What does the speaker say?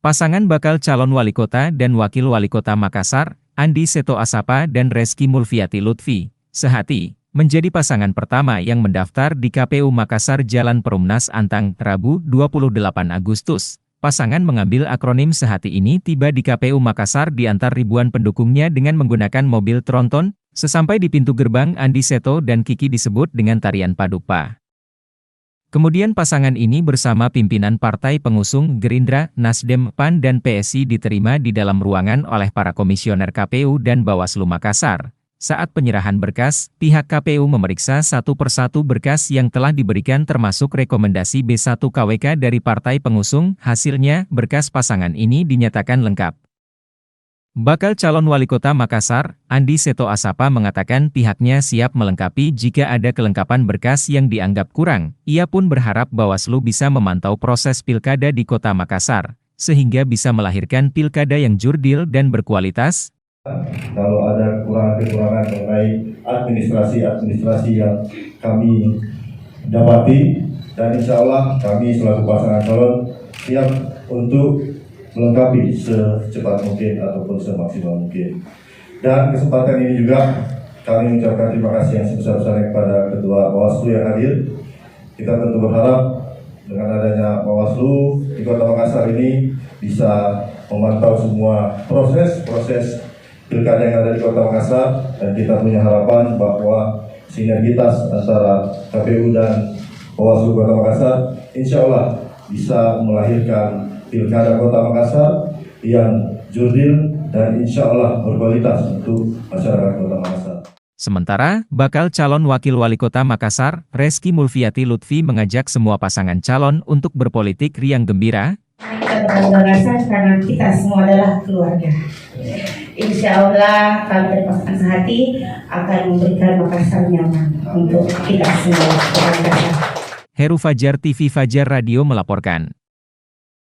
Pasangan bakal calon wali kota dan wakil wali kota Makassar, Andi Seto Asapa dan Reski Mulfiati Lutfi, sehati, menjadi pasangan pertama yang mendaftar di KPU Makassar Jalan Perumnas Antang, Rabu 28 Agustus. Pasangan mengambil akronim sehati ini tiba di KPU Makassar di antar ribuan pendukungnya dengan menggunakan mobil tronton. Sesampai di pintu gerbang, Andi Seto dan Kiki disebut dengan tarian paduka. Kemudian pasangan ini bersama pimpinan partai pengusung Gerindra, Nasdem, PAN dan PSI diterima di dalam ruangan oleh para komisioner KPU dan Bawaslu Makassar. Saat penyerahan berkas, pihak KPU memeriksa satu persatu berkas yang telah diberikan termasuk rekomendasi B1 KWK dari partai pengusung. Hasilnya, berkas pasangan ini dinyatakan lengkap. Bakal calon wali kota Makassar, Andi Seto Asapa mengatakan pihaknya siap melengkapi jika ada kelengkapan berkas yang dianggap kurang. Ia pun berharap Bawaslu bisa memantau proses pilkada di kota Makassar, sehingga bisa melahirkan pilkada yang jurdil dan berkualitas. Kalau ada kekurangan mengenai administrasi yang kami dapati, dan insya Allah kami selaku pasangan calon siap untuk melengkapi secepat mungkin ataupun semaksimal mungkin. Dan kesempatan ini juga kami mengucapkan terima kasih yang sebesar-besarnya kepada Ketua Bawaslu yang hadir. Kita tentu berharap dengan adanya Bawaslu di Kota Makassar ini bisa memantau semua proses pilkada yang ada di Kota Makassar, dan kita punya harapan bahwa sinergitas antara KPU dan Bawaslu Kota Makassar insya Allah bisa melahirkan pilkada Kota Makassar yang jurdil dan insya Allah berkualitas untuk masyarakat Kota Makassar. Sementara, bakal calon wakil wali kota Makassar, Reski Mulfiati Lutfi mengajak semua pasangan calon untuk berpolitik riang gembira. Kita berbangga karena kita semua adalah keluarga. Insya Allah kami dari pasangan sehati akan memberikan Makassar nyaman untuk kita semua. Heru Fajar TV Fajar Radio melaporkan.